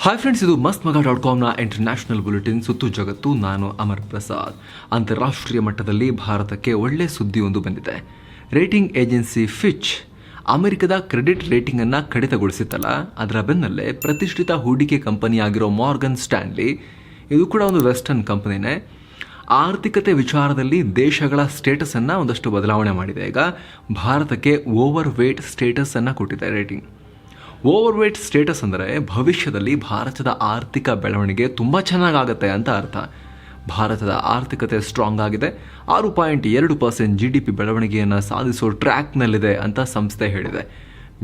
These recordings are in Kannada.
ಹಾಯ್ ಫ್ರೆಂಡ್ಸ್, ಇದು mastmaga.comನ ಇಂಟರ್ನ್ಯಾಷನಲ್ ಬುಲೆಟಿನ್ ಸುತ್ತು ಜಗತ್ತು. ನಾನು ಅಮರ್ ಪ್ರಸಾದ್. ಅಂತಾರಾಷ್ಟ್ರೀಯ ಮಟ್ಟದಲ್ಲಿ ಭಾರತಕ್ಕೆ ಒಳ್ಳೆ ಸುದ್ದಿಯೊಂದು ಬಂದಿದೆ. ರೇಟಿಂಗ್ ಏಜೆನ್ಸಿ ಫಿಚ್ ಅಮೆರಿಕದ ಕ್ರೆಡಿಟ್ ರೇಟಿಂಗ್ ಅನ್ನು ಕಡಿತಗೊಳಿಸಿತ್ತಲ್ಲ, ಅದರ ಬೆನ್ನಲ್ಲೇ ಪ್ರತಿಷ್ಠಿತ ಹೂಡಿಕೆ ಕಂಪನಿಯಾಗಿರೋ ಮಾರ್ಗನ್ ಸ್ಟ್ಯಾನ್ಲಿ, ಇದು ಕೂಡ ಒಂದು ವೆಸ್ಟರ್ನ್ ಕಂಪನಿನೇ, ಆರ್ಥಿಕತೆ ವಿಚಾರದಲ್ಲಿ ದೇಶಗಳ ಸ್ಟೇಟಸ್ ಅನ್ನು ಒಂದಷ್ಟು ಬದಲಾವಣೆ ಮಾಡಿದೆ. ಈಗ ಭಾರತಕ್ಕೆ ಓವರ್ ವೇಟ್ ಸ್ಟೇಟಸ್ ಅನ್ನು ಕೊಟ್ಟಿದೆ. ರೇಟಿಂಗ್ ಓವರ್ ವೇಟ್ ಸ್ಟೇಟಸ್ ಅಂದರೆ ಭವಿಷ್ಯದಲ್ಲಿ ಭಾರತದ ಆರ್ಥಿಕ ಬೆಳವಣಿಗೆ ತುಂಬ ಚೆನ್ನಾಗಾಗುತ್ತೆ ಅಂತ ಅರ್ಥ. ಭಾರತದ ಆರ್ಥಿಕತೆ ಸ್ಟ್ರಾಂಗ್ ಆಗಿದೆ, 6.2% GDP ಬೆಳವಣಿಗೆಯನ್ನು ಸಾಧಿಸೋ ಟ್ರ್ಯಾಕ್ನಲ್ಲಿದೆ ಅಂತ ಸಂಸ್ಥೆ ಹೇಳಿದೆ.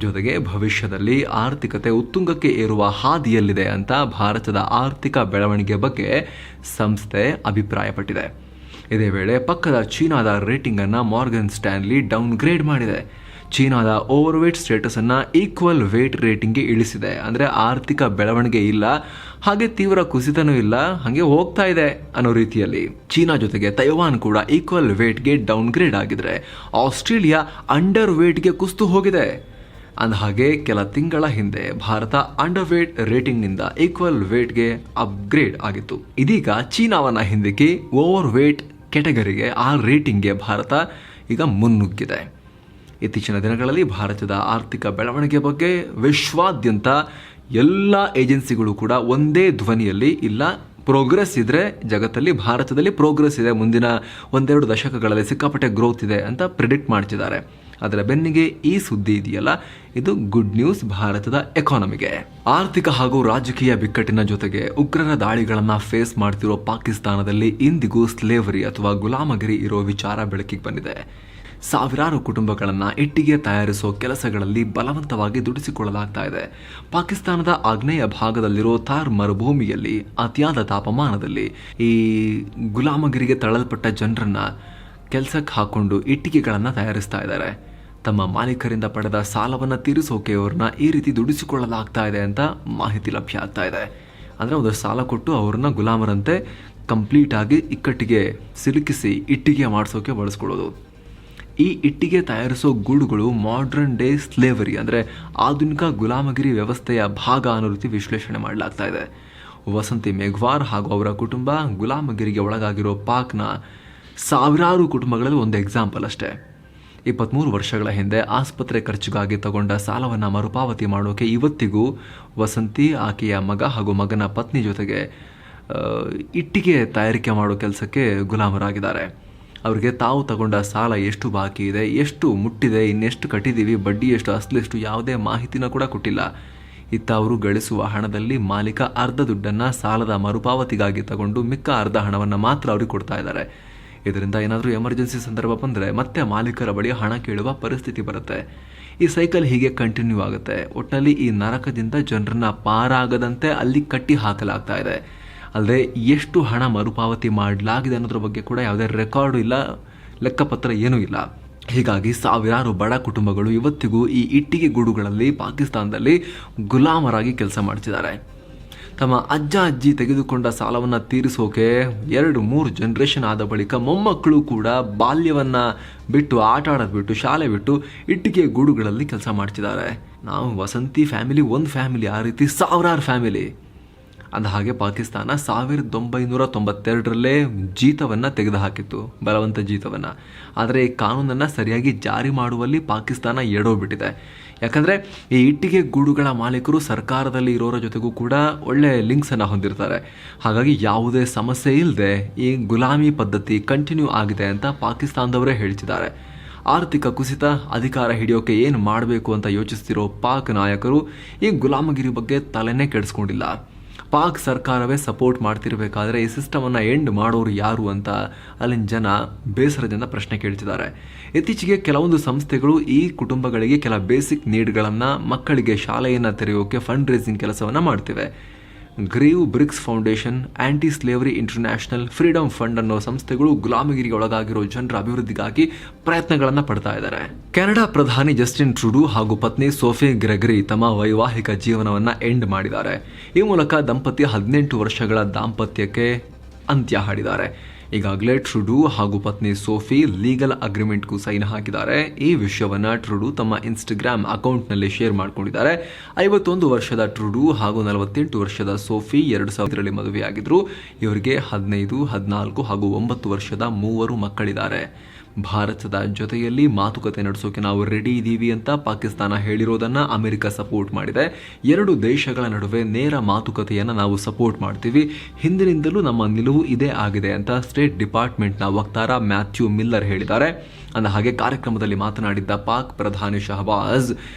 ಜೊತೆಗೆ ಭವಿಷ್ಯದಲ್ಲಿ ಆರ್ಥಿಕತೆ ಉತ್ತುಂಗಕ್ಕೆ ಏರುವ ಹಾದಿಯಲ್ಲಿದೆ ಅಂತ ಭಾರತದ ಆರ್ಥಿಕ ಬೆಳವಣಿಗೆ ಬಗ್ಗೆ ಸಂಸ್ಥೆ ಅಭಿಪ್ರಾಯಪಟ್ಟಿದೆ. ಇದೇ ವೇಳೆ ಪಕ್ಕದ ಚೀನಾದ ರೇಟಿಂಗನ್ನು ಮಾರ್ಗನ್ ಸ್ಟ್ಯಾನ್ಲಿ ಡೌನ್ಗ್ರೇಡ್ ಮಾಡಿದೆ. ಚೀನಾದ ಓವರ್ ವೇಟ್ ಸ್ಟೇಟಸನ್ನು ಈಕ್ವಲ್ ವೇಟ್ ರೇಟಿಂಗ್ಗೆ ಇಳಿಸಿದೆ. ಅಂದರೆ ಆರ್ಥಿಕ ಬೆಳವಣಿಗೆ ಇಲ್ಲ, ಹಾಗೆ ತೀವ್ರ ಕುಸಿತನೂ ಇಲ್ಲ, ಹಾಗೆ ಹೋಗ್ತಾ ಇದೆ ಅನ್ನೋ ರೀತಿಯಲ್ಲಿ. ಚೀನಾ ಜೊತೆಗೆ ತೈವಾನ್ ಕೂಡ ಈಕ್ವಲ್ ವೇಟ್ಗೆ ಡೌನ್ಗ್ರೇಡ್ ಆಗಿದ್ರೆ, ಆಸ್ಟ್ರೇಲಿಯಾ ಅಂಡರ್ ವೇಟ್ಗೆ ಕುಸಿದು ಹೋಗಿದೆ. ಅಂದಹಾಗೆ ಕೆಲ ತಿಂಗಳ ಹಿಂದೆ ಭಾರತ ಅಂಡರ್ ವೇಟ್ ರೇಟಿಂಗ್ನಿಂದ ಈಕ್ವಲ್ ವೇಟ್ಗೆ ಅಪ್ಗ್ರೇಡ್ ಆಗಿತ್ತು. ಇದೀಗ ಚೀನಾವನ್ನ ಹಿಂದಿಕ್ಕಿ ಓವರ್ ವೇಟ್ ಕೆಟಗರಿಗೆ, ಆ ರೇಟಿಂಗ್ಗೆ ಭಾರತ ಈಗ ಮುನ್ನುಗ್ಗಿದೆ. ಇತ್ತೀಚಿನ ದಿನಗಳಲ್ಲಿ ಭಾರತದ ಆರ್ಥಿಕ ಬೆಳವಣಿಗೆ ಬಗ್ಗೆ ವಿಶ್ವಾದ್ಯಂತ ಎಲ್ಲ ಏಜೆನ್ಸಿಗಳು ಕೂಡ ಒಂದೇ ಧ್ವನಿಯಲ್ಲಿ, ಇಲ್ಲ ಪ್ರೋಗ್ರೆಸ್ ಇದ್ರೆ ಜಗತ್ತಲ್ಲಿ ಭಾರತದಲ್ಲಿ ಪ್ರೋಗ್ರೆಸ್ ಇದೆ, ಮುಂದಿನ 1-2 ದಶಕಗಳಲ್ಲಿ ಸಿಕ್ಕಾಪಟ್ಟೆ ಗ್ರೋತ್ ಇದೆ ಅಂತ ಪ್ರಿಡಿಕ್ಟ್ ಮಾಡ್ತಿದ್ದಾರೆ. ಅದರ ಬೆನ್ನಿಗೆ ಈ ಸುದ್ದಿ ಇದೆಯಲ್ಲ, ಇದು ಗುಡ್ ನ್ಯೂಸ್ ಭಾರತದ ಎಕಾನಮಿಗೆ. ಆರ್ಥಿಕ ಹಾಗೂ ರಾಜಕೀಯ ಬಿಕ್ಕಟ್ಟಿನ ಜೊತೆಗೆ ಉಗ್ರರ ದಾಳಿಗಳನ್ನು ಫೇಸ್ ಮಾಡ್ತಿರೋ ಪಾಕಿಸ್ತಾನದಲ್ಲಿ ಇಂದಿಗೂ ಸ್ಲೇವರಿ ಅಥವಾ ಗುಲಾಮಗಿರಿ ಇರೋ ವಿಚಾರ ಬೆಳಕಿಗೆ ಬಂದಿದೆ. ಸಾವಿರಾರು ಕುಟುಂಬಗಳನ್ನು ಇಟ್ಟಿಗೆ ತಯಾರಿಸೋ ಕೆಲಸಗಳಲ್ಲಿ ಬಲವಂತವಾಗಿ ದುಡಿಸಿಕೊಳ್ಳಲಾಗ್ತಾ ಇದೆ. ಪಾಕಿಸ್ತಾನದ ಆಗ್ನೇಯ ಭಾಗದಲ್ಲಿರೋ ಥಾರ್ ಮರುಭೂಮಿಯಲ್ಲಿ ಅತಿಯಾದ ತಾಪಮಾನದಲ್ಲಿ ಈ ಗುಲಾಮಗಿರಿಗೆ ತಳ್ಳಲ್ಪಟ್ಟ ಜನರನ್ನ ಕೆಲಸಕ್ಕೆ ಹಾಕೊಂಡು ಇಟ್ಟಿಗೆಗಳನ್ನು ತಯಾರಿಸ್ತಾ ಇದ್ದಾರೆ. ತಮ್ಮ ಮಾಲೀಕರಿಂದ ಪಡೆದ ಸಾಲವನ್ನು ತೀರಿಸೋಕೆ ಅವ್ರನ್ನ ಈ ರೀತಿ ದುಡಿಸಿಕೊಳ್ಳಲಾಗ್ತಾ ಇದೆ ಅಂತ ಮಾಹಿತಿ ಲಭ್ಯ ಆಗ್ತಾ ಇದೆ. ಅಂದರೆ ಒಂದು ಸಾಲ ಕೊಟ್ಟು ಅವ್ರನ್ನ ಗುಲಾಮರಂತೆ ಕಂಪ್ಲೀಟ್ ಆಗಿ ಇಕ್ಕಟ್ಟಿಗೆ ಸಿಲುಕಿಸಿ ಇಟ್ಟಿಗೆ ಮಾಡಿಸೋಕೆ ಬಳಸ್ಕೊಳ್ಳೋದು. ಈ ಇಟ್ಟಿಗೆ ತಯಾರಿಸೋ ಗೂಡುಗಳು ಮಾಡ್ರನ್ ಡೇ ಸ್ಲೇವರಿ, ಅಂದರೆ ಆಧುನಿಕ ಗುಲಾಮಗಿರಿ ವ್ಯವಸ್ಥೆಯ ಭಾಗ ಅನ್ನೋ ರೀತಿ ವಿಶ್ಲೇಷಣೆ ಮಾಡಲಾಗ್ತಾ ಇದೆ. ವಸಂತಿ ಮೇಘ್ವಾರ್ ಹಾಗೂ ಅವರ ಕುಟುಂಬ ಗುಲಾಮಗಿರಿಗೆ ಒಳಗಾಗಿರೋ ಪಾಕ್ನ ಸಾವಿರಾರು ಕುಟುಂಬಗಳಲ್ಲಿ ಒಂದು ಎಕ್ಸಾಂಪಲ್ ಅಷ್ಟೇ. 23 ವರ್ಷಗಳ ಹಿಂದೆ ಆಸ್ಪತ್ರೆ ಖರ್ಚಿಗಾಗಿ ತಗೊಂಡ ಸಾಲವನ್ನು ಮರುಪಾವತಿ ಮಾಡೋಕೆ ಇವತ್ತಿಗೂ ವಸಂತಿ, ಆಕೆಯ ಮಗ ಹಾಗೂ ಮಗನ ಪತ್ನಿ ಜೊತೆಗೆ ಇಟ್ಟಿಗೆ ತಯಾರಿಕೆ ಮಾಡೋ ಕೆಲಸಕ್ಕೆ ಗುಲಾಮರಾಗಿದ್ದಾರೆ. ಅವರಿಗೆ ತಾವು ತಗೊಂಡ ಸಾಲ ಎಷ್ಟು ಬಾಕಿ ಇದೆ, ಎಷ್ಟು ಮುಟ್ಟಿದೆ, ಇನ್ನೆಷ್ಟು ಕಟ್ಟಿದ್ದೀವಿ, ಬಡ್ಡಿ ಎಷ್ಟು, ಅಸಲೆಷ್ಟು, ಯಾವುದೇ ಮಾಹಿತಿನ ಕೂಡ ಕೊಟ್ಟಿಲ್ಲ. ಇತ್ತ ಅವರು ಗಳಿಸುವ ಹಣದಲ್ಲಿ ಮಾಲೀಕ ಅರ್ಧ ದುಡ್ಡನ್ನು ಸಾಲದ ಮರುಪಾವತಿಗಾಗಿ ತಗೊಂಡು ಮಿಕ್ಕ ಅರ್ಧ ಹಣವನ್ನು ಮಾತ್ರ ಅವ್ರಿಗೆ ಕೊಡ್ತಾ ಇದ್ದಾರೆ. ಇದರಿಂದ ಏನಾದರೂ ಎಮರ್ಜೆನ್ಸಿ ಸಂದರ್ಭ ಬಂದರೆ ಮತ್ತೆ ಮಾಲೀಕರ ಬಳಿ ಹಣ ಕೇಳುವ ಪರಿಸ್ಥಿತಿ ಬರುತ್ತೆ. ಈ ಸೈಕಲ್ ಹೀಗೆ ಕಂಟಿನ್ಯೂ ಆಗುತ್ತೆ. ಒಟ್ಟಿನಲ್ಲಿ ಈ ನರಕದಿಂದ ಜನರನ್ನ ಪಾರಾಗದಂತೆ ಅಲ್ಲಿ ಕಟ್ಟಿ ಹಾಕಲಾಗ್ತಾ ಇದೆ. ಅಲ್ಲದೆ ಎಷ್ಟು ಹಣ ಮರುಪಾವತಿ ಮಾಡಲಾಗಿದೆ ಅನ್ನೋದ್ರ ಬಗ್ಗೆ ಕೂಡ ಯಾವುದೇ ರೆಕಾರ್ಡು ಇಲ್ಲ, ಲೆಕ್ಕಪತ್ರ ಏನೂ ಇಲ್ಲ. ಹೀಗಾಗಿ ಸಾವಿರಾರು ಬಡ ಕುಟುಂಬಗಳು ಇವತ್ತಿಗೂ ಈ ಇಟ್ಟಿಗೆ ಗೂಡುಗಳಲ್ಲಿ ಪಾಕಿಸ್ತಾನದಲ್ಲಿ ಗುಲಾಮರಾಗಿ ಕೆಲಸ ಮಾಡ್ತಿದ್ದಾರೆ. ತಮ್ಮ ಅಜ್ಜ ಅಜ್ಜಿ ತೆಗೆದುಕೊಂಡ ಸಾಲವನ್ನು ತೀರಿಸೋಕೆ 2-3 ಜನರೇಷನ್ ಆದ ಬಳಿಕ ಮೊಮ್ಮಕ್ಕಳು ಕೂಡ ಬಾಲ್ಯವನ್ನು ಬಿಟ್ಟು, ಆಟ ಆಡೋದು ಬಿಟ್ಟು, ಶಾಲೆ ಬಿಟ್ಟು ಇಟ್ಟಿಗೆ ಗೂಡುಗಳಲ್ಲಿ ಕೆಲಸ ಮಾಡ್ತಿದ್ದಾರೆ. ನಾವು ವಸಂತಿ ಫ್ಯಾಮಿಲಿ ಒಂದು ಫ್ಯಾಮಿಲಿ, ಆ ರೀತಿ ಸಾವಿರಾರು ಫ್ಯಾಮಿಲಿ. ಅಂದಹಾಗೆ ಪಾಕಿಸ್ತಾನ 1992ರಲ್ಲೇ ಜೀತವನ್ನು ತೆಗೆದುಹಾಕಿತ್ತು, ಬಲವಂತ ಜೀತವನ್ನು. ಆದರೆ ಈ ಕಾನೂನನ್ನು ಸರಿಯಾಗಿ ಜಾರಿ ಮಾಡುವಲ್ಲಿ ಪಾಕಿಸ್ತಾನ ಎಡೋಬಿಟ್ಟಿದೆ. ಯಾಕಂದರೆ ಈ ಇಟ್ಟಿಗೆ ಗೂಡುಗಳ ಮಾಲೀಕರು ಸರ್ಕಾರದಲ್ಲಿ ಇರೋರ ಜೊತೆಗೂ ಕೂಡ ಒಳ್ಳೆ ಲಿಂಕ್ಸನ್ನು ಹೊಂದಿರ್ತಾರೆ. ಹಾಗಾಗಿ ಯಾವುದೇ ಸಮಸ್ಯೆ ಇಲ್ಲದೆ ಈ ಗುಲಾಮಿ ಪದ್ಧತಿ ಕಂಟಿನ್ಯೂ ಆಗಿದೆ ಅಂತ ಪಾಕಿಸ್ತಾನದವರೇ ಹೇಳ್ತಿದ್ದಾರೆ. ಆರ್ಥಿಕ ಕುಸಿತ, ಅಧಿಕಾರ ಹಿಡಿಯೋಕೆ ಏನು ಮಾಡಬೇಕು ಅಂತ ಯೋಚಿಸ್ತಿರೋ ಪಾಕ್ ನಾಯಕರು ಈ ಗುಲಾಮಗಿರಿ ಬಗ್ಗೆ ತಲೆನೇ ಕೆಡಿಸ್ಕೊಂಡಿಲ್ಲ. ಪಾಕ್ ಸರ್ಕಾರವೇ ಸಪೋರ್ಟ್ ಮಾಡ್ತಿರ್ಬೇಕಾದ್ರೆ ಈ ಸಿಸ್ಟಮನ್ನು ಎಂಡ್ ಮಾಡೋರು ಯಾರು ಅಂತ ಅಲ್ಲಿನ ಜನ ಬೇಸರದಿಂದ ಪ್ರಶ್ನೆ ಕೇಳ್ತಿದ್ದಾರೆ. ಇತ್ತೀಚೆಗೆ ಕೆಲವೊಂದು ಸಂಸ್ಥೆಗಳು ಈ ಕುಟುಂಬಗಳಿಗೆ ಕೆಲ ಬೇಸಿಕ್ ನೀಡ್ಗಳನ್ನು, ಮಕ್ಕಳಿಗೆ ಶಾಲೆಯನ್ನು ತೆರೆಯೋಕೆ ಫಂಡ್ ರೇಸಿಂಗ್ ಕೆಲಸವನ್ನು ಮಾಡ್ತಿವೆ. ಗ್ರೀವ್ ಬ್ರಿಕ್ಸ್ foundation, anti slavery international, freedom fund ಅನ್ನೋ ಸಂಸ್ಥೆಗಳು ಗುಲಾಮಗಿರಿಗೆ ಒಳಗಾಗಿರೋ ಜನರ ಅಭಿವೃದ್ಧಿಗಾಗಿ ಪ್ರಯತ್ನಗಳನ್ನು ಪಡ್ತಾ ಇದ್ದಾರೆ. ಕೆನಡಾ ಪ್ರಧಾನಿ ಜಸ್ಟಿನ್ ಟ್ರೂಡೋ ಹಾಗೂ ಪತ್ನಿ ಸೋಫಿ ಗ್ರೆಗರಿ ತಮ್ಮ ವೈವಾಹಿಕ ಜೀವನವನ್ನು ಎಂಡ್ ಮಾಡಿದ್ದಾರೆ. ಈ ಮೂಲಕ ದಂಪತಿ 18 ವರ್ಷಗಳ ದಾಂಪತ್ಯಕ್ಕೆ ಅಂತ್ಯ ಹಾಡಿದ್ದಾರೆ. ಈಗಾಗಲೇ ಟ್ರುಡು ಹಾಗೂ ಪತ್ನಿ ಸೋಫಿ ಲೀಗಲ್ ಅಗ್ರಿಮೆಂಟ್ಗೂ ಸೈನ್ ಹಾಕಿದ್ದಾರೆ. ಈ ವಿಷಯವನ್ನ ಟ್ರುಡು ತಮ್ಮ ಇನ್ಸ್ಟಾಗ್ರಾಮ್ ಅಕೌಂಟ್ನಲ್ಲಿ ಶೇರ್ ಮಾಡಿಕೊಂಡಿದ್ದಾರೆ. 51 ವರ್ಷದ ಟ್ರುಡು ಹಾಗೂ 48 ವರ್ಷದ ಸೋಫಿ 2000ರಲ್ಲಿ ಮದುವೆಯಾಗಿದ್ರು. ಇವರಿಗೆ 15, 14 ಹಾಗೂ 9 ವರ್ಷದ 3 ಮಕ್ಕಳಿದ್ದಾರೆ. ಭಾರತದ ಜೊತೆಯಲ್ಲಿ ಮಾತುಕತೆ ನಡೆಸೋಕೆ ನಾವು ರೆಡಿ ಇದ್ದೀವಿ ಅಂತ ಪಾಕಿಸ್ತಾನ ಹೇಳಿರೋದನ್ನ ಅಮೆರಿಕ ಸಪೋರ್ಟ್ ಮಾಡಿದೆ. 2 ದೇಶಗಳ ನಡುವೆ ನೇರ ಮಾತುಕತೆಯನ್ನು ನಾವು ಸಪೋರ್ಟ್ ಮಾಡ್ತೀವಿ. ಹಿಂದಿನಿಂದಲೂ ನಮ್ಮ ನಿಲುವು ಇದೇ ಆಗಿದೆ ಅಂತ ಸ್ಟೇಟ್ ಡಿಪಾರ್ಟ್ಮೆಂಟ್ನ ವಕ್ತಾರ ಮ್ಯಾಥ್ಯೂ ಮಿಲ್ಲರ್ ಹೇಳಿದ್ದಾರೆ. ಅಂದ ಹಾಗೆ ಕಾರ್ಯಕ್ರಮದಲ್ಲಿ ಮಾತನಾಡಿದ್ದ ಪಾಕ್ ಪ್ರಧಾನಿ ಶಹಬಾಜ್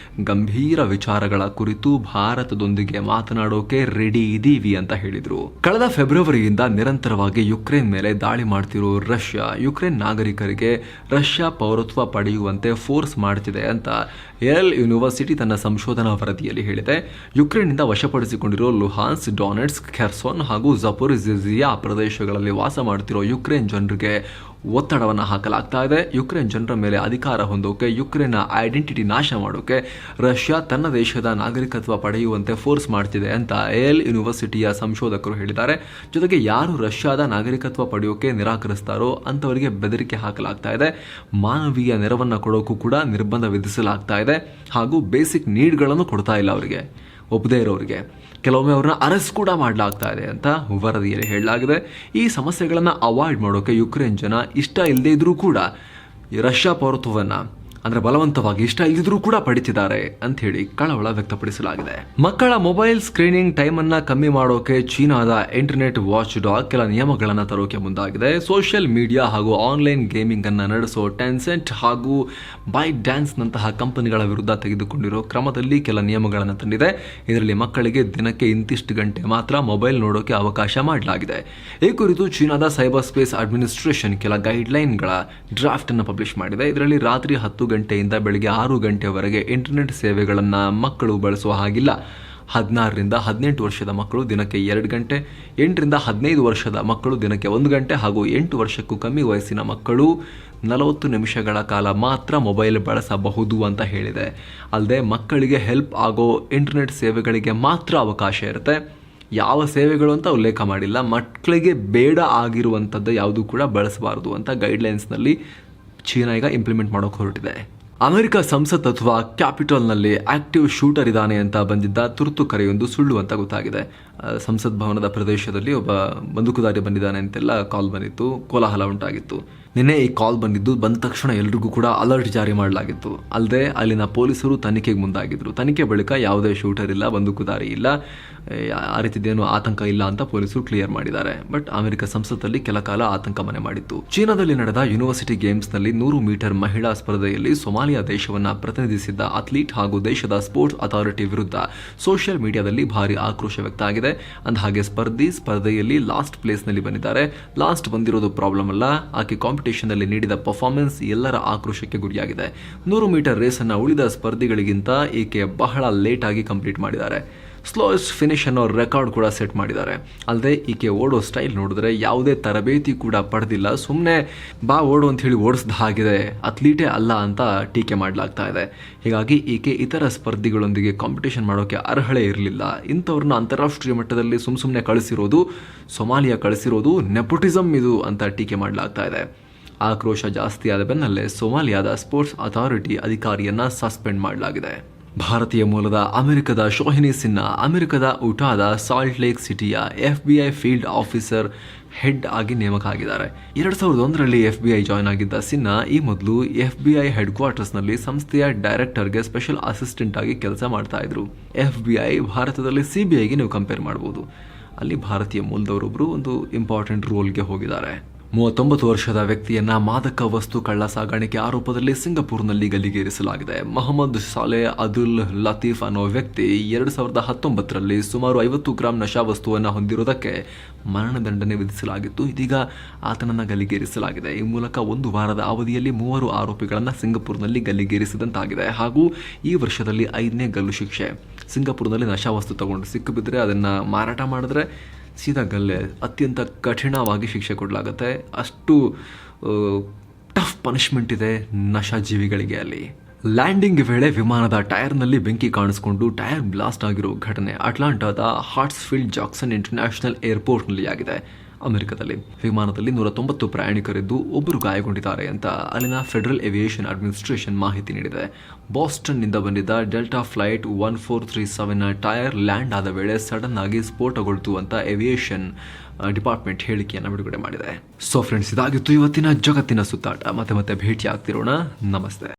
ಗಂಭೀರ ವಿಚಾರಗಳ ಕುರಿತು ಭಾರತದೊಂದಿಗೆ ಮಾತನಾಡೋಕೆ ರೆಡಿ ಇದ್ದೀವಿ ಅಂತ ಹೇಳಿದ್ರು. ಕಳೆದ ಫೆಬ್ರವರಿಯಿಂದ ನಿರಂತರವಾಗಿ ಯುಕ್ರೇನ್ ಮೇಲೆ ದಾಳಿ ಮಾಡ್ತಿರೋ ರಷ್ಯಾ ಯುಕ್ರೇನ್ ನಾಗರಿಕರಿಗೆ ರಷ್ಯಾ ಪೌರತ್ವ ಪಡೆಯುವಂತೆ ಫೋರ್ಸ್ ಮಾಡ್ತಿದೆ ಅಂತ ಯೇಲ್ ಯೂನಿವರ್ಸಿಟಿ ತನ್ನ ಸಂಶೋಧನಾ ವರದಿಯಲ್ಲಿ ಹೇಳಿದೆ. ಯುಕ್ರೇನ್ನಿಂದ ವಶಪಡಿಸಿಕೊಂಡಿರೋ ಲುಹಾನ್ಸ್, ಡೊನೆಟ್ಸ್ಕ್, ಖೆರ್ಸೋನ್ ಹಾಗೂ ಜಪೋರಿಜಿಯಾ ಪ್ರದೇಶಗಳಲ್ಲಿ ವಾಸ ಮಾಡ್ತಿರೋ ಯುಕ್ರೇನ್ ಜನರಿಗೆ ಒತ್ತಡವನ್ನು ಹಾಕಲಾಗ್ತಾ ಇದೆ. ಯುಕ್ರೇನ್ ಜನರ ಮೇಲೆ ಅಧಿಕಾರ ಹೊಂದೋಕೆ, ಯುಕ್ರೇನ್ನ ಐಡೆಂಟಿಟಿ ನಾಶ ಮಾಡೋಕೆ ರಷ್ಯಾ ತನ್ನ ದೇಶದ ನಾಗರಿಕತ್ವ ಪಡೆಯುವಂತೆ ಫೋರ್ಸ್ ಮಾಡ್ತಿದೆ ಅಂತ ಯೇಲ್ ಯೂನಿವರ್ಸಿಟಿಯ ಸಂಶೋಧಕರು ಹೇಳಿದ್ದಾರೆ. ಜೊತೆಗೆ ಯಾರು ರಷ್ಯಾದ ನಾಗರಿಕತ್ವ ಪಡೆಯೋಕೆ ನಿರಾಕರಿಸ್ತಾರೋ ಅಂತವರಿಗೆ ಬೆದರಿಕೆ ಹಾಕಲಾಗ್ತಾ ಇದೆ. ಮಾನವೀಯ ನೆರವನ್ನು ಕೊಡೋಕ್ಕೂ ಕೂಡ ನಿರ್ಬಂಧ ವಿಧಿಸಲಾಗ್ತಾ ಇದೆ. ಹಾಗೂ ಬೇಸಿಕ್ ನೀಡ್ಗಳನ್ನು ಕೊಡ್ತಾ ಇಲ್ಲ ಅವರಿಗೆ, ಒಪ್ಪದೇ ಇರೋರಿಗೆ. ಕೆಲವೊಮ್ಮೆ ಅವ್ರನ್ನ ಅರೆಸ್ಟ್ ಕೂಡ ಮಾಡಲಾಗ್ತಾ ಇದೆ ಅಂತ ವರದಿಯಲ್ಲಿ ಹೇಳಲಾಗಿದೆ. ಈ ಸಮಸ್ಯೆಗಳನ್ನು ಅವಾಯ್ಡ್ ಮಾಡೋಕೆ ಯುಕ್ರೇನ್ ಜನ ಇಷ್ಟ ಇಲ್ಲದೇ ಇದ್ರೂ ಕೂಡ ರಷ್ಯಾ ಪೌರತ್ವವನ್ನು ಅಂದ್ರೆ ಬಲವಂತವಾಗಿ ಇಷ್ಟ ಇಲ್ಲದಿದ್ರೂ ಕೂಡ ಪಡಿತಿದ್ದಾರೆ ಅಂತ ಹೇಳಿ ಕಳವಳ ವ್ಯಕ್ತಪಡಿಸಲಾಗಿದೆ. ಮಕ್ಕಳ ಮೊಬೈಲ್ ಸ್ಕ್ರೀನಿಂಗ್ ಟೈಮ್ ಅನ್ನ ಕಮ್ಮಿ ಮಾಡೋಕೆ ಚೀನಾದ ಇಂಟರ್ನೆಟ್ ವಾಚ್ ಡಾಗ್ ಕೆಲ ನಿಯಮಗಳನ್ನು ತರೋಕೆ ಮುಂದಾಗಿದೆ. ಸೋಷಿಯಲ್ ಮೀಡಿಯಾ ಹಾಗೂ ಆನ್ಲೈನ್ ಗೇಮಿಂಗ್ ಅನ್ನ ನಡೆಸೋ ಟೆನ್ಸೆಂಟ್ ಹಾಗೂ ಬೈಟ್ ಡ್ಯಾನ್ಸ್ ನಂತಹ ಕಂಪನಿಗಳ ವಿರುದ್ಧ ತೆಗೆದುಕೊಂಡಿರೋ ಕ್ರಮದಲ್ಲಿ ಕೆಲ ನಿಯಮಗಳನ್ನು ತಂದಿದೆ. ಇದರಲ್ಲಿ ಮಕ್ಕಳಿಗೆ ದಿನಕ್ಕೆ ಇಂತಿಷ್ಟು ಗಂಟೆ ಮಾತ್ರ ಮೊಬೈಲ್ ನೋಡೋಕೆ ಅವಕಾಶ ಮಾಡಲಾಗಿದೆ. ಈ ಕುರಿತು ಚೀನಾದ ಸೈಬರ್ ಸ್ಪೇಸ್ ಅಡ್ಮಿನಿಸ್ಟ್ರೇಷನ್ ಕೆಲ ಗೈಡ್ಲೈನ್ಗಳ ಡ್ರಾಫ್ಟ್ ಅನ್ನು ಪಬ್ಲಿಷ್ ಮಾಡಿದೆ. ಇದರಲ್ಲಿ ರಾತ್ರಿ 10 ಗಂಟೆಯಿಂದ ಬೆಳಗ್ಗೆ 6 ಗಂಟೆವರೆಗೆ ಇಂಟರ್ನೆಟ್ ಸೇವೆಗಳನ್ನು ಮಕ್ಕಳು ಬಳಸುವ ಹಾಗಿಲ್ಲ. 16 ರಿಂದ 18 ವರ್ಷದ ಮಕ್ಕಳು ದಿನಕ್ಕೆ 2 ಗಂಟೆ, 8 ರಿಂದ 15 ವರ್ಷದ ಮಕ್ಕಳು ದಿನಕ್ಕೆ 1 ಗಂಟೆ ಹಾಗೂ 8 ವರ್ಷಕ್ಕೂ ಕಮ್ಮಿ ವಯಸ್ಸಿನ ಮಕ್ಕಳು 40 ನಿಮಿಷಗಳ ಕಾಲ ಮಾತ್ರ ಮೊಬೈಲ್ ಬಳಸಬಹುದು ಅಂತ ಹೇಳಿದೆ. ಅಲ್ಲದೆ ಮಕ್ಕಳಿಗೆ ಹೆಲ್ಪ್ ಆಗೋ ಇಂಟರ್ನೆಟ್ ಸೇವೆಗಳಿಗೆ ಮಾತ್ರ ಅವಕಾಶ ಇರುತ್ತೆ. ಯಾವ ಸೇವೆಗಳು ಅಂತ ಉಲ್ಲೇಖ ಮಾಡಿಲ್ಲ. ಮಕ್ಕಳಿಗೆ ಬೇಡ ಆಗಿರುವಂಥದ್ದು ಯಾವುದು ಕೂಡ ಬಳಸಬಾರದು ಅಂತ ಗೈಡ್ಲೈನ್ಸ್ನಲ್ಲಿ ಚೀನಾ ಈಗ ಇಂಪ್ಲಿಮೆಂಟ್ ಮಾಡೋಕೆ ಹೊರಟಿದೆ. ಅಮೆರಿಕ ಸಂಸತ್ ಅಥವಾ ಕ್ಯಾಪಿಟಲ್ನಲ್ಲಿ ಆಕ್ಟಿವ್ ಶೂಟರ್ ಇದ್ದಾನೆ ಅಂತ ಬಂದಿದ್ದ ತುರ್ತು ಕರೆಯೊಂದು ಸುಳ್ಳು ಅಂತ ಗೊತ್ತಾಗಿದೆ. ಸಂಸತ್ ಭವನದ ಪ್ರದೇಶದಲ್ಲಿ ಒಬ್ಬ ಬಂದೂಕುದಾರಿ ಬಂದಿದ್ದಾನೆ ಅಂತೆಲ್ಲ ಕಾಲ್ ಬಂದಿತ್ತು, ಕೋಲಾಹಲ ಉಂಟಾಗಿತ್ತು. ನಿನ್ನೆ ಈ ಕಾಲ್ ಬಂದ ತಕ್ಷಣ ಎಲ್ರಿಗೂ ಕೂಡ ಅಲರ್ಟ್ ಜಾರಿ ಮಾಡಲಾಗಿತ್ತು. ಅಲ್ಲದೆ ಅಲ್ಲಿನ ಪೊಲೀಸರು ತನಿಖೆಗೆ ಮುಂದಾಗಿದ್ರು. ತನಿಖೆ ಬಳಿಕ ಯಾವುದೇ ಶೂಟರ್ ಇಲ್ಲ, ಬಂದೂಕುದಾರಿ ಇಲ್ಲ, ಆ ರೀತಿದೇನು ಆತಂಕ ಇಲ್ಲ ಅಂತ ಪೊಲೀಸರು ಕ್ಲಿಯರ್ ಮಾಡಿದ್ದಾರೆ. ಬಟ್ ಅಮೆರಿಕ ಸಂಸತ್ತಲ್ಲಿ ಕೆಲ ಕಾಲ ಆತಂಕ ಮನೆ ಮಾಡಿತ್ತು. ಚೀನಾದಲ್ಲಿ ನಡೆದ ಯೂನಿವರ್ಸಿಟಿ ಗೇಮ್ಸ್ನಲ್ಲಿ 100 ಮೀಟರ್ ಮಹಿಳಾ ಸ್ಪರ್ಧೆಯಲ್ಲಿ ಸೊಮಾಲಿಯಾ ದೇಶವನ್ನ ಪ್ರತಿನಿಧಿಸಿದ್ದ ಅಥ್ಲೀಟ್ ಹಾಗೂ ದೇಶದ ಸ್ಪೋರ್ಟ್ಸ್ ಅಥಾರಿಟಿ ವಿರುದ್ಧ ಸೋಷಿಯಲ್ ಮೀಡಿಯಾದಲ್ಲಿ ಭಾರಿ ಆಕ್ರೋಶ ವ್ಯಕ್ತ ಆಗಿದೆ. ಅಂದಹಾಗೆ ಸ್ಪರ್ಧೆಯಲ್ಲಿ ಲಾಸ್ಟ್ ಪ್ಲೇಸ್ನಲ್ಲಿ ಬಂದಿದ್ದಾರೆ. ಲಾಸ್ಟ್ ಬಂದಿರೋದು ಪ್ರಾಬ್ಲಮ್ ಅಲ್ಲ, ಆಕೆ ಕಾಂಪಿಟೇಷನ್ ನಲ್ಲಿ ನೀಡಿದ ಪರ್ಫಾರ್ಮೆನ್ಸ್ ಎಲ್ಲರ ಆಕ್ರೋಶಕ್ಕೆ ಗುರಿಯಾಗಿದೆ. 100 ಮೀಟರ್ ರೇಸ್ ಅನ್ನ ಉಳಿದ ಸ್ಪರ್ಧಿಗಳಿಗಿಂತ ಈಕೆ ಬಹಳ ಲೇಟ್ ಆಗಿ ಕಂಪ್ಲೀಟ್ ಮಾಡಿದ್ದಾರೆ. ಸ್ಲೋಯೆಸ್ಟ್ ಫಿನಿಶ್ ಅನ್ನೋ ರೆಕಾರ್ಡ್ ಕೂಡ ಸೆಟ್ ಮಾಡಿದ್ದಾರೆ. ಅಲ್ಲದೆ ಈಕೆ ಓಡೋ ಸ್ಟೈಲ್ ನೋಡಿದ್ರೆ ಯಾವುದೇ ತರಬೇತಿ ಕೂಡ ಪಡೆದಿಲ್ಲ, ಸುಮ್ಮನೆ ಬಾ ಓಡು ಅಂತ ಹೇಳಿ ಓಡಿಸ್ದ ಹಾಗಿದೆ, ಅಥ್ಲೀಟೇ ಅಲ್ಲ ಅಂತ ಟೀಕೆ ಮಾಡಲಾಗ್ತಾ ಇದೆ. ಹೀಗಾಗಿ ಈಕೆ ಇತರ ಸ್ಪರ್ಧಿಗಳೊಂದಿಗೆ ಕಾಂಪಿಟೇಷನ್ ಮಾಡೋಕೆ ಅರ್ಹಳೆ ಇರಲಿಲ್ಲ. ಇಂಥವ್ರನ್ನ ಅಂತಾರಾಷ್ಟ್ರೀಯ ಮಟ್ಟದಲ್ಲಿ ಸುಮ್ಮನೆ ಕಳಿಸಿರೋದು, ಸೊಮಾಲಿಯಾ ಕಳಿಸಿರೋದು ನೆಪೋಟಿಸಮ್ ಇದು ಅಂತ ಟೀಕೆ ಮಾಡಲಾಗ್ತಾ ಇದೆ. ಆಕ್ರೋಶ ಜಾಸ್ತಿ ಆದ ಬೆನ್ನಲ್ಲೇ ಸೊಮಾಲಿಯಾದ ಸ್ಪೋರ್ಟ್ಸ್ ಅಥಾರಿಟಿ ಅಧಿಕಾರಿಯನ್ನ ಸಸ್ಪೆಂಡ್ ಮಾಡಲಾಗಿದೆ. ಭಾರತೀಯ ಮೂಲದ ಅಮೆರಿಕದ ಶೋಹಿನಿ ಸಿನ್ಹಾ ಅಮೆರಿಕದ ಉಟಾದ ಸಾಲ್ಟ್ ಲೇಕ್ ಸಿಟಿಯ FBI ಫೀಲ್ಡ್ ಆಫೀಸರ್ ಹೆಡ್ ಆಗಿ ನೇಮಕ ಆಗಿದ್ದಾರೆ. 2001ರಲ್ಲಿ FBI ಜಾಯ್ನ್ ಆಗಿದ್ದ ಸಿನ್ಹಾ ಈ ಮೊದಲು FBI ಹೆಡ್ ಕ್ವಾರ್ಟರ್ಸ್ನಲ್ಲಿ ಸಂಸ್ಥೆಯ ಡೈರೆಕ್ಟರ್ಗೆ ಸ್ಪೆಷಲ್ ಅಸಿಸ್ಟೆಂಟ್ ಆಗಿ ಕೆಲಸ ಮಾಡ್ತಾ ಇದ್ರು. FBI ಭಾರತದಲ್ಲಿ CBIಗೆ ನೀವು ಕಂಪೇರ್ ಮಾಡಬಹುದು. ಅಲ್ಲಿ ಭಾರತೀಯ ಮೂಲದವರೊಬ್ಬರು ಒಂದು ಇಂಪಾರ್ಟೆಂಟ್ ರೋಲ್ಗೆ ಹೋಗಿದ್ದಾರೆ. 39 ವರ್ಷದ ವ್ಯಕ್ತಿಯನ್ನ ಮಾದಕ ವಸ್ತು ಕಳ್ಳ ಸಾಗಾಣಿಕೆ ಆರೋಪದಲ್ಲಿ ಸಿಂಗಪುರ್ನಲ್ಲಿ ಗಲ್ಲಿಗೇರಿಸಲಾಗಿದೆ. ಮೊಹಮ್ಮದ್ ಸಾಲೆ ಅಬ್ದುಲ್ ಲತೀಫ್ ಅನ್ನೋ ವ್ಯಕ್ತಿ 2019ರಲ್ಲಿ ಸುಮಾರು 50 ಗ್ರಾಂ ನಶಾವಸ್ತುವನ್ನು ಹೊಂದಿರುವುದಕ್ಕೆ ಮರಣದಂಡನೆ ವಿಧಿಸಲಾಗಿತ್ತು. ಇದೀಗ ಆತನನ್ನು ಗಲ್ಲಿಗೇರಿಸಲಾಗಿದೆ. ಈ ಮೂಲಕ 1 ವಾರದ ಅವಧಿಯಲ್ಲಿ 3 ಆರೋಪಿಗಳನ್ನು ಸಿಂಗಪುರ್ನಲ್ಲಿ ಗಲ್ಲಿಗೇರಿಸಿದಂತಾಗಿದೆ. ಹಾಗೂ ಈ ವರ್ಷದಲ್ಲಿ 5ನೇ ಗಲ್ಲು ಶಿಕ್ಷೆ. ಸಿಂಗಪುರ್ನಲ್ಲಿ ನಶಾವಸ್ತು ತಗೊಂಡು ಸಿಕ್ಕಿಬಿದ್ರೆ ಅದನ್ನು ಮಾರಾಟ ಮಾಡಿದ್ರೆ ಸೀದಾ ಗಲ್ಲೆ, ಅತ್ಯಂತ ಕಠಿಣವಾಗಿ ಶಿಕ್ಷೆ ಕೊಡಲಾಗುತ್ತೆ. ಅಷ್ಟು ಟಫ್ ಪನಿಷ್ಮೆಂಟ್ ಇದೆ ನಶಾಜೀವಿಗಳಿಗೆ ಅಲ್ಲಿ. ಲ್ಯಾಂಡಿಂಗ್ ವೇಳೆ ವಿಮಾನದ ಟೈರ್ನಲ್ಲಿ ಬೆಂಕಿ ಕಾಣಿಸಿಕೊಂಡು ಟೈರ್ ಬ್ಲಾಸ್ಟ್ ಆಗಿರೋ ಘಟನೆ ಅಟ್ಲಾಂಟಾದ ಹಾರ್ಟ್ಸ್ಫೀಲ್ಡ್ ಜಾಕ್ಸನ್ ಇಂಟರ್ನ್ಯಾಷನಲ್ ಏರ್ಪೋರ್ಟ್ನಲ್ಲಿ ಆಗಿದೆ. ಅಮೆರಿಕದಲ್ಲಿ ವಿಮಾನದಲ್ಲಿ 190 ಪ್ರಯಾಣಿಕರಿದ್ದು ಒಬ್ಬರು ಗಾಯಗೊಂಡಿದ್ದಾರೆ ಅಂತ ಅಲ್ಲಿನ ಫೆಡರಲ್ ಏವಿಯೇಷನ್ ಅಡ್ಮಿನಿಸ್ಟ್ರೇಷನ್ ಮಾಹಿತಿ ನೀಡಿದೆ. ಬಾಸ್ಟನ್ನಿಂದ ಬಂದಿದ್ದ ಡೆಲ್ಟಾ ಫ್ಲೈಟ್ 1437ನ ಟೈರ್ ಲ್ಯಾಂಡ್ ಆದ ವೇಳೆ ಸಡನ್ ಆಗಿ ಸ್ಫೋಟಗೊಳ್ತು ಅಂತ ಏವಿಯೇಷನ್ ಡಿಪಾರ್ಟ್ಮೆಂಟ್ ಹೇಳಿಕೆಯನ್ನು ಬಿಡುಗಡೆ ಮಾಡಿದೆ. ಸೊ ಫ್ರೆಂಡ್ಸ್, ಇದಾಗಿತ್ತು ಇವತ್ತಿನ ಜಗತ್ತಿನ ಸುತ್ತಾಟ. ಮತ್ತೆ ಭೇಟಿ ಆಗ್ತಿರೋಣ. ನಮಸ್ತೆ.